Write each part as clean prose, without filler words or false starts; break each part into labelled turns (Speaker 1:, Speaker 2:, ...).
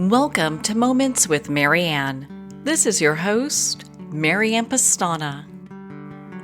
Speaker 1: Welcome to Moments with Marianne. This is your host, Marianne Pastana.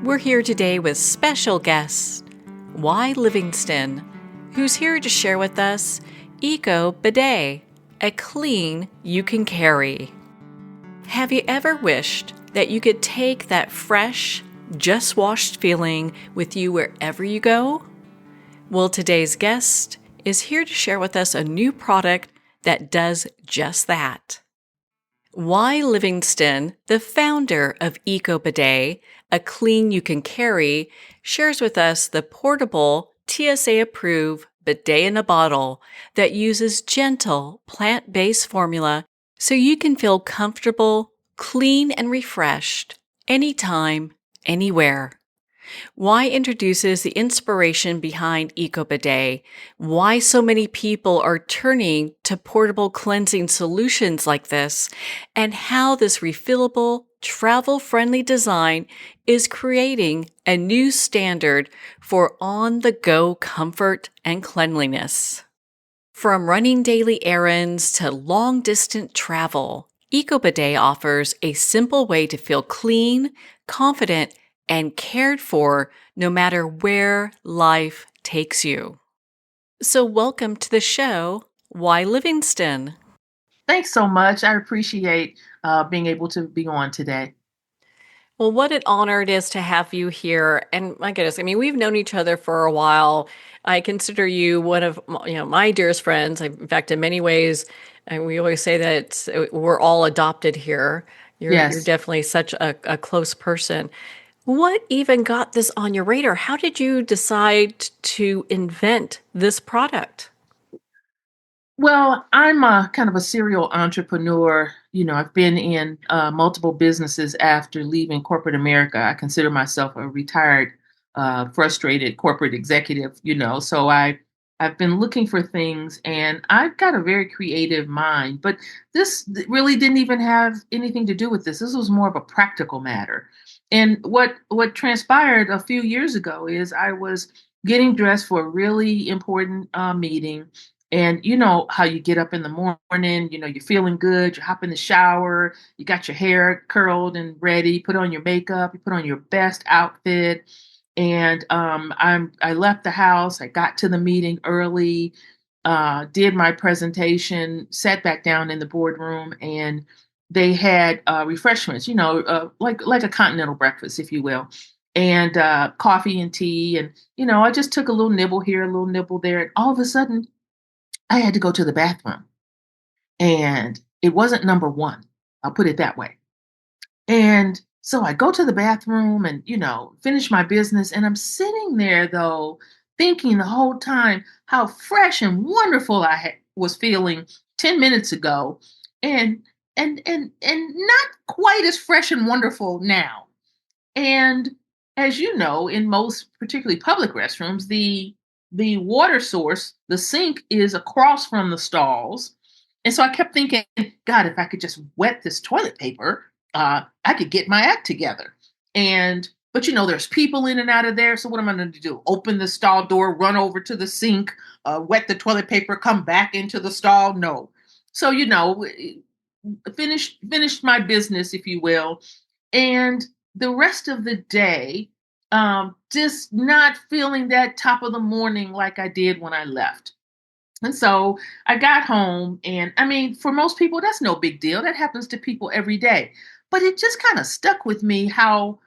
Speaker 1: We're here today with special guest, Wy Livingston, who's here to share with us Eco Bidét, a clean you can carry. Have you ever wished that you could take that fresh, just washed feeling with you wherever you go? Well, today's guest is here to share with us a new product that does just that. Wy Livingston, the founder of Eco Bidét, a clean you can carry, shares with us the portable TSA-approved bidet in a bottle that uses gentle plant-based formula so you can feel comfortable, clean, and refreshed anytime, anywhere. Wy introduces the inspiration behind Eco Bidét, why so many people are turning to portable cleansing solutions like this, and how this refillable, travel-friendly design is creating a new standard for on-the-go comfort and cleanliness. From running daily errands to long-distance travel, Eco Bidét offers a simple way to feel clean, confident, and cared for no matter where life takes you. So welcome to the show, Wy Livingston.
Speaker 2: Thanks so much. I appreciate being able to be on today.
Speaker 1: Well, what an honor it is to have you here. And my goodness, I mean, we've known each other for a while. I consider you one of my dearest friends. In fact, in many ways, and we always say that we're all adopted here. You're
Speaker 2: Yes.
Speaker 1: definitely such a close person. What even got this on your radar? How did you decide to invent this product?
Speaker 2: Well, I'm a kind of a serial entrepreneur. I've been in multiple businesses after leaving corporate America. I consider myself a retired, frustrated corporate executive. So I've been looking for things, and I've got a very creative mind. But this really didn't even have anything to do with this. This was more of a practical matter. And what transpired a few years ago is I was getting dressed for a really important meeting. And you know how you get up in the morning, you're feeling good, you hop in the shower, you got your hair curled and ready, put on your makeup, you put on your best outfit. And I left the house, I got to the meeting early, did my presentation, sat back down in the boardroom, and they had refreshments, like a continental breakfast, if you will, and coffee and tea. And, I just took a little nibble here, a little nibble there. And all of a sudden, I had to go to the bathroom, and it wasn't number one. I'll put it that way. And so I go to the bathroom and, finish my business. And I'm sitting there, though, thinking the whole time how fresh and wonderful was feeling 10 minutes ago, and not quite as fresh and wonderful now. And as you know, in most, particularly public restrooms, the water source, the sink, is across from the stalls. And so I kept thinking, God, if I could just wet this toilet paper, I could get my act together. But there's people in and out of there. So what am I going to do? Open the stall door, run over to the sink, wet the toilet paper, come back into the stall? No. So, finished my business, if you will. And the rest of the day, just not feeling that top of the morning like I did when I left. And so I got home, and I mean, for most people, that's no big deal. That happens to people every day. But it just kind of stuck with me how,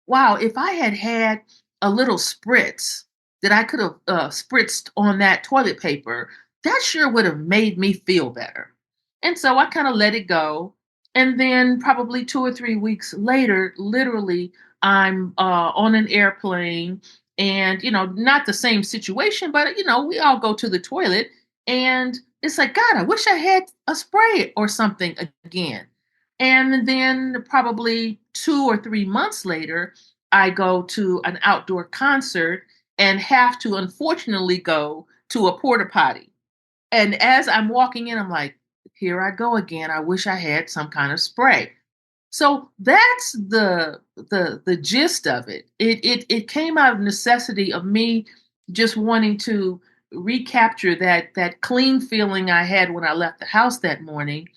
Speaker 2: wow, if I had had a little spritz that I could have spritzed on that toilet paper, that sure would have made me feel better. And so I kind of let it go. And then probably 2 or 3 weeks later, literally, I'm on an airplane, and, not the same situation, but, we all go to the toilet, and it's like, God, I wish I had a spray or something again. And then probably 2 or 3 months later, I go to an outdoor concert and have to unfortunately go to a porta potty. And as I'm walking in, I'm like, here I go again. I wish I had some kind of spray. So that's the gist of it. It came out of necessity of me just wanting to recapture that clean feeling I had when I left the house that morning.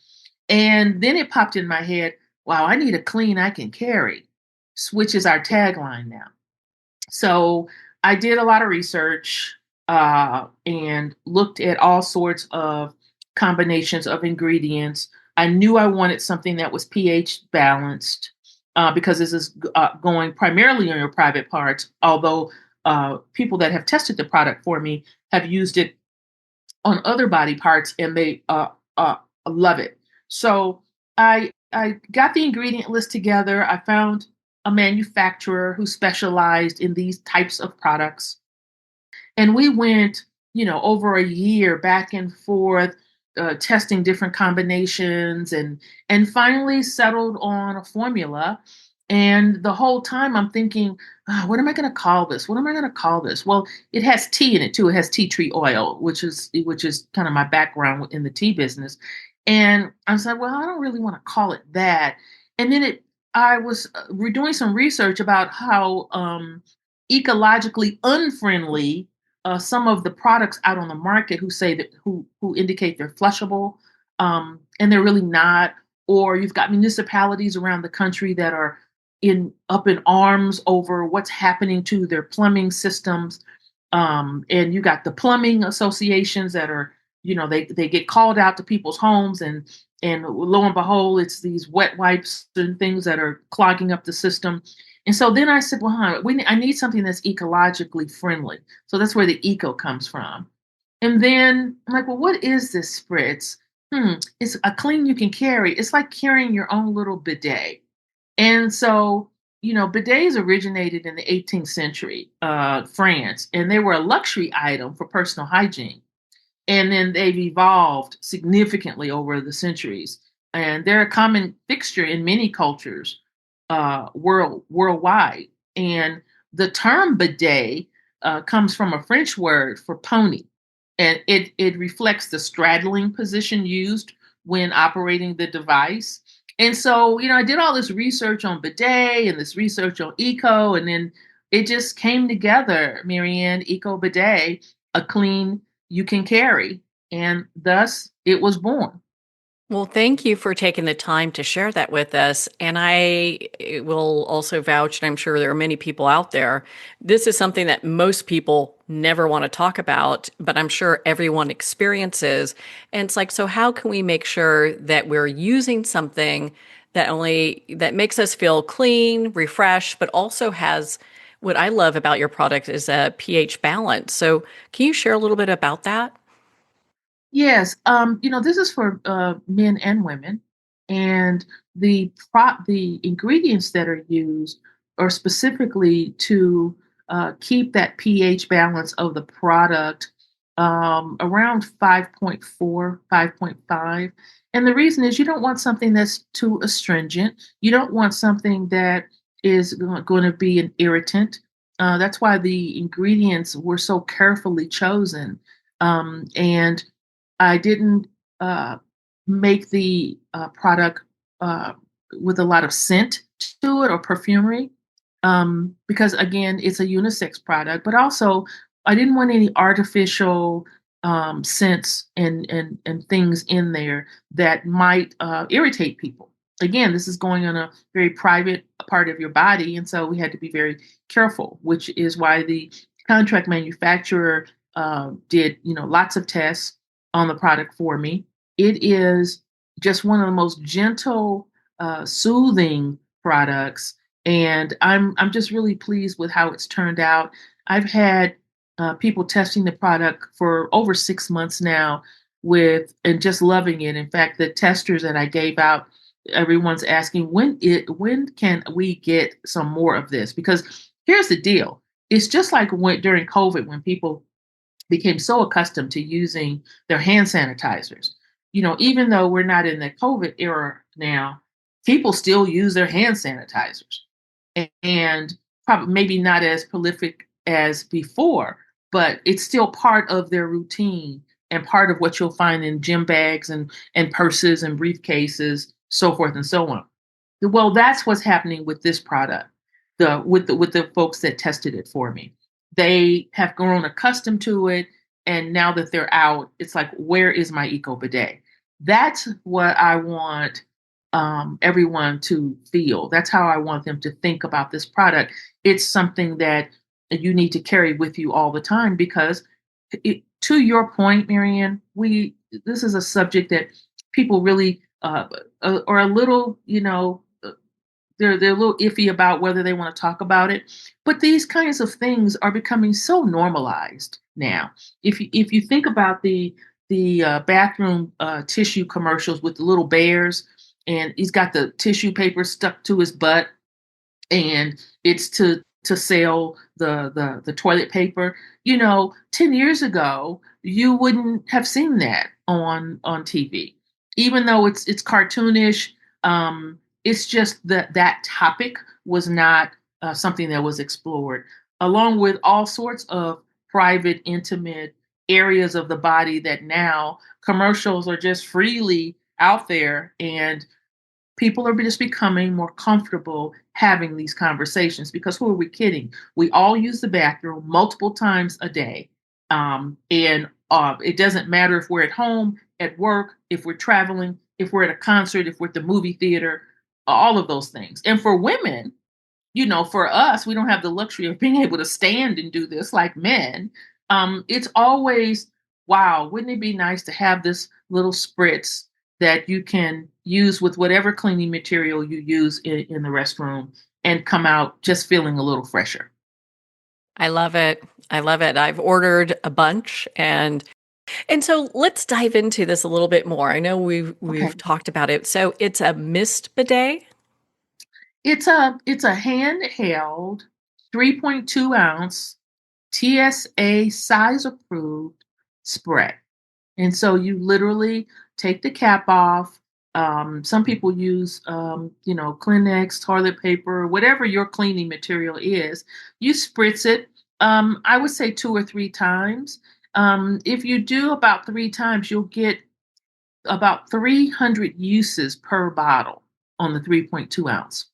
Speaker 2: And then it popped in my head, wow, I need a clean I can carry, which is our tagline now. So I did a lot of research and looked at all sorts of combinations of ingredients. I knew I wanted something that was pH balanced because this is going primarily on your private parts, although people that have tested the product for me have used it on other body parts and they love it. So I got the ingredient list together. I found a manufacturer who specialized in these types of products. And we went, over a year back and forth, testing different combinations and finally settled on a formula. And the whole time I'm thinking, what am I going to call this? What am I going to call this? Well, it has tea in it too. It has tea tree oil, which is kind of my background in the tea business. And I said, well, I don't really want to call it that. And then I was doing some research about how ecologically unfriendly some of the products out on the market who indicate they're flushable, and they're really not. Or you've got municipalities around the country that are up in arms over what's happening to their plumbing systems, and you got the plumbing associations that are, they get called out to people's homes, and lo and behold, it's these wet wipes and things that are clogging up the system. And so then I said, well, I need something that's ecologically friendly. So that's where the eco comes from. And then I'm like, well, what is this spritz? It's a clean you can carry. It's like carrying your own little bidet. And so, bidets originated in the 18th century, France, and they were a luxury item for personal hygiene. And then they've evolved significantly over the centuries. And they're a common fixture in many cultures worldwide. And the term bidet comes from a French word for pony. And it reflects the straddling position used when operating the device. And so, I did all this research on bidet and this research on eco, and then it just came together, Marianne, Eco Bidét, a clean you can carry. And thus it was born.
Speaker 1: Well, thank you for taking the time to share that with us. And I will also vouch, and I'm sure there are many people out there. This is something that most people never want to talk about, but I'm sure everyone experiences. And it's like, so how can we make sure that we're using something that makes us feel clean, refreshed, but also has what I love about your product is a pH balance. So can you share a little bit about that?
Speaker 2: Yes, this is for men and women, and the ingredients that are used are specifically to keep that pH balance of the product around 5.4, 5.5. And the reason is you don't want something that's too astringent. You don't want something that is going to be an irritant. That's why the ingredients were so carefully chosen. And I didn't make the product with a lot of scent to it or perfumery, because again, it's a unisex product. But also, I didn't want any artificial scents and things in there that might irritate people. Again, this is going on a very private part of your body, and so we had to be very careful. Which is why the contract manufacturer did lots of tests on the product for me. It is just one of the most gentle, soothing products, and I'm just really pleased with how it's turned out. I've had people testing the product for over 6 months now, and just loving it. In fact, the testers that I gave out, everyone's asking when can we get some more of this? Because here's the deal: it's just like during COVID when people became so accustomed to using their hand sanitizers. Even though we're not in the COVID era now, people still use their hand sanitizers, and probably maybe not as prolific as before, but it's still part of their routine and part of what you'll find in gym bags and purses and briefcases, so forth and so on. Well, that's what's happening with this product. With the folks that tested it for me, they have grown accustomed to it, and now that they're out, it's like, where is my Eco Bidet? That's what I want everyone to feel. That's how I want them to think about this product. It's something that you need to carry with you all the time because, to your point, Marianne, we this is a subject that people really are a little, they're a little iffy about whether they want to talk about it. But these kinds of things are becoming so normalized now. If you think about the bathroom tissue commercials with the little bears, and he's got the tissue paper stuck to his butt, and it's to sell the toilet paper. 10 years ago, you wouldn't have seen that on TV, even though it's cartoonish. It's just that topic was not something that was explored, along with all sorts of private, intimate areas of the body that now commercials are just freely out there, and people are just becoming more comfortable having these conversations because who are we kidding? We all use the bathroom multiple times a day. And it doesn't matter if we're at home, at work, if we're traveling, if we're at a concert, if we're at the movie theater, all of those things. And for women, for us, we don't have the luxury of being able to stand and do this like men. It's always, wow, wouldn't it be nice to have this little spritz that you can use with whatever cleaning material you use in the restroom and come out just feeling a little fresher.
Speaker 1: I love it. I love it. I've ordered a bunch and so let's dive into this a little bit more. I know
Speaker 2: Okay.
Speaker 1: we've talked about it. So it's a mist bidet.
Speaker 2: It's a handheld 3.2 ounce TSA size approved spray. And so you literally take the cap off. Some people use, Kleenex, toilet paper, whatever your cleaning material is. You spritz it, I would say 2 or 3 times. If you do about 3 times, you'll get about 300 uses per bottle on the 3.2 ounce.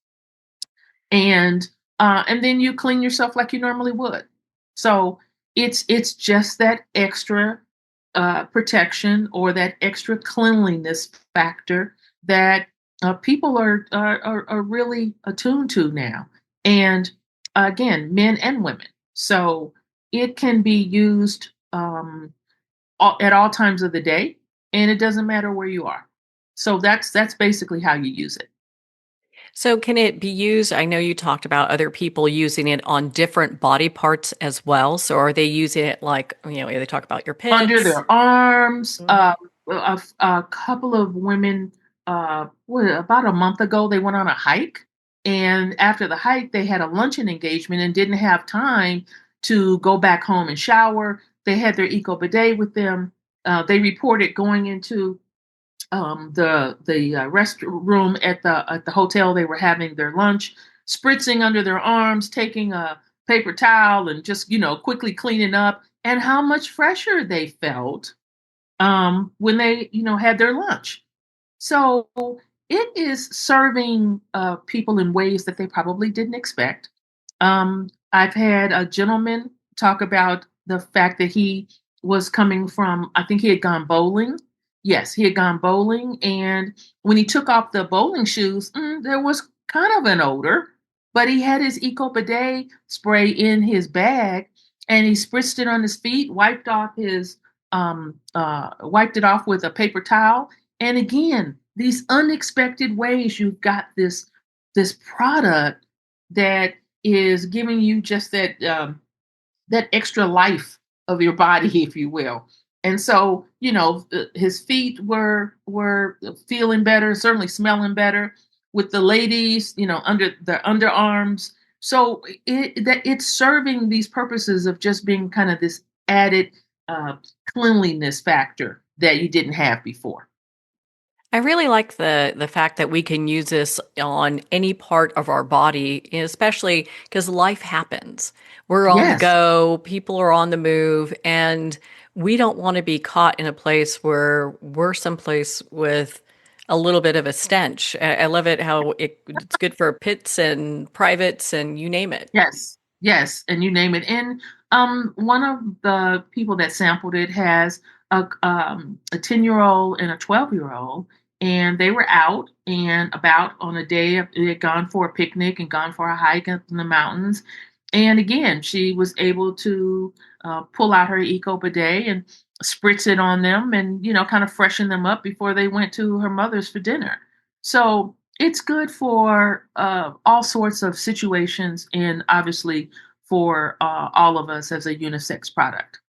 Speaker 2: And then you clean yourself like you normally would. So it's just that extra protection or that extra cleanliness factor that people are really attuned to now, and again, men and women. So it can be used at all times of the day, and it doesn't matter where you are. So that's basically how you use it.
Speaker 1: So can it be used? I know you talked about other people using it on different body parts as well. So are they using it like, they talk about your
Speaker 2: Under
Speaker 1: pits?
Speaker 2: their arms.
Speaker 1: Mhm.
Speaker 2: A couple of women, about a month ago, they went on a hike. And after the hike, they had a luncheon engagement and didn't have time to go back home and shower. They had their Eco Bidet with them. They reported going into the restroom at the hotel they were having their lunch, spritzing under their arms, taking a paper towel and just quickly cleaning up, and how much fresher they felt when they had their lunch. So it is serving people in ways that they probably didn't expect. I've had a gentleman talk about the fact that he was coming from, I think he had gone bowling. Yes, he had gone bowling. And when he took off the bowling shoes, there was kind of an odor, but he had his Eco Bidet spray in his bag, and he spritzed it on his feet, wiped it off with a paper towel. And again, these unexpected ways you've got this product that is giving you just that extra life of your body, if you will. And so, his feet were feeling better, certainly smelling better. With the ladies, under the underarms. So it's serving these purposes of just being kind of this added uh, cleanliness factor that you didn't have before.
Speaker 1: I really like the fact that we can use this on any part of our body, especially because life happens. We're on the
Speaker 2: Yes,
Speaker 1: go, people are on the move, and we don't want to be caught in a place where we're someplace with a little bit of a stench. I love it how it's good for pits and privates and you name it.
Speaker 2: yes, yes, and you name it. And One of the people that sampled it has a 10-year-old and a 12-year-old, and they were out and about on a day. They had gone for a picnic and gone for a hike up in the mountains. And again, she was able to pull out her Eco Bidet and spritz it on them and, kind of freshen them up before they went to her mother's for dinner. So it's good for all sorts of situations and obviously for all of us as a unisex product.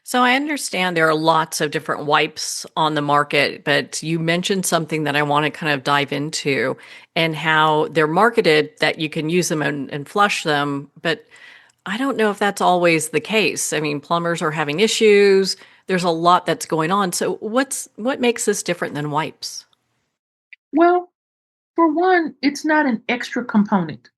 Speaker 1: So I understand there are lots of different wipes on the market, but you mentioned something that I want to kind of dive into and how they're marketed that you can use them and flush them. But I don't know if that's always the case. I mean, plumbers are having issues. There's a lot that's going on. So what makes this different than wipes?
Speaker 2: Well, for one, it's not an extra component.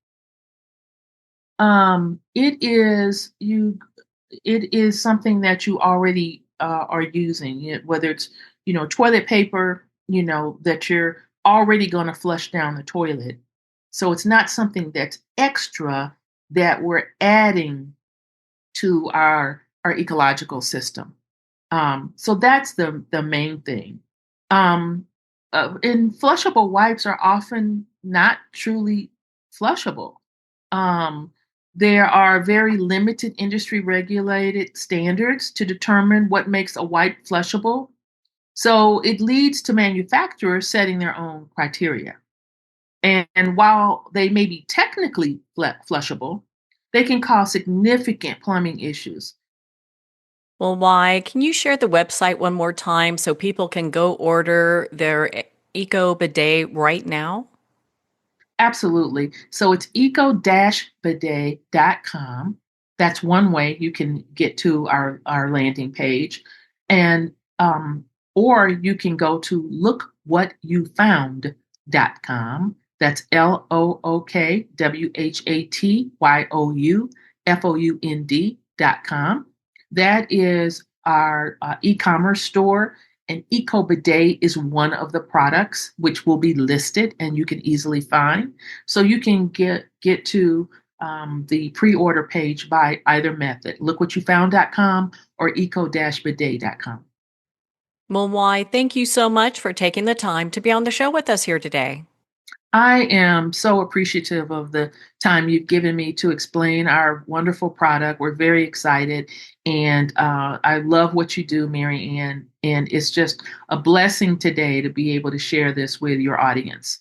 Speaker 2: It is something that you already are using, whether it's toilet paper, that you're already going to flush down the toilet. So it's not something that's extra that we're adding to our ecological system. So that's the main thing. Um, and flushable wipes are often not truly flushable. Um, there are very limited industry regulated standards to determine what makes a wipe flushable. So it leads to manufacturers setting their own criteria. And while they may be technically flushable, they can cause significant plumbing issues.
Speaker 1: Well, why? Can you share the website one more time so people can go order their Eco Bidet right now?
Speaker 2: Absolutely. So it's eco-bidet.com. That's one way you can get to our landing page. And or you can go to lookwhatyoufound.com. That's LOOKWHATYOUFOUND.com. That is our e-commerce store, and Eco Bidet is one of the products which will be listed and you can easily find. So you can get to the pre-order page by either method, lookwhatyoufound.com or eco-bidet.com.
Speaker 1: Well, why? Thank you so much for taking the time to be on the show with us here today.
Speaker 2: I am so appreciative of the time you've given me to explain our wonderful product. We're very excited, and I love what you do, Mary Ann. And it's just a blessing today to be able to share this with your audience.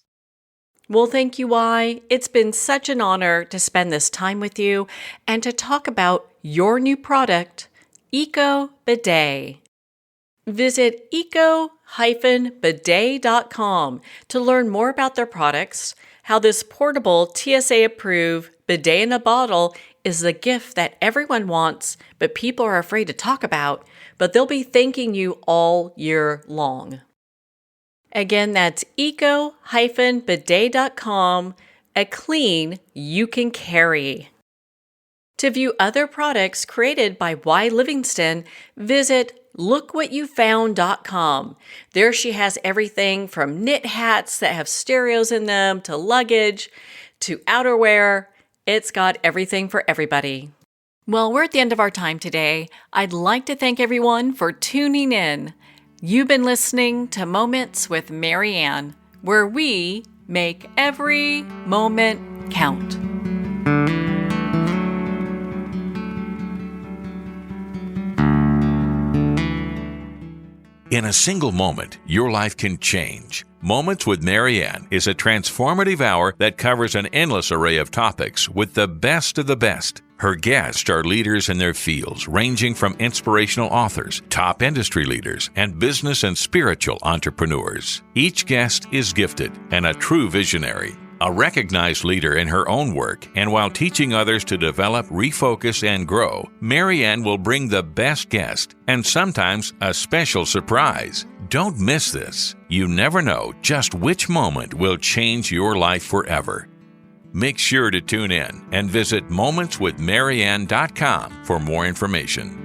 Speaker 1: Well, thank you, Why. It's been such an honor to spend this time with you and to talk about your new product, Eco Bidet. Visit eco-bidet.com to learn more about their products, how this portable TSA-approved bidet in a bottle is the gift that everyone wants, but people are afraid to talk about, but they'll be thanking you all year long. Again, that's eco-bidet.com, a clean you can carry. To view other products created by Wy Livingston, visit lookwhatyoufound.com. There she has everything from knit hats that have stereos in them to luggage to outerwear. It's got everything for everybody. Well, we're at the end of our time today. I'd like to thank everyone for tuning in. You've been listening to Moments with Mary Ann, where we make every moment count.
Speaker 3: In a single moment, your life can change. Moments with Mary Ann is a transformative hour that covers an endless array of topics with the best of the best. Her guests are leaders in their fields, ranging from inspirational authors, top industry leaders, and business and spiritual entrepreneurs. Each guest is gifted and a true visionary, a recognized leader in her own work, and while teaching others to develop, refocus, and grow, Mary Ann will bring the best guest and sometimes a special surprise. Don't miss this. You never know just which moment will change your life forever. Make sure to tune in and visit momentswithmaryann.com for more information.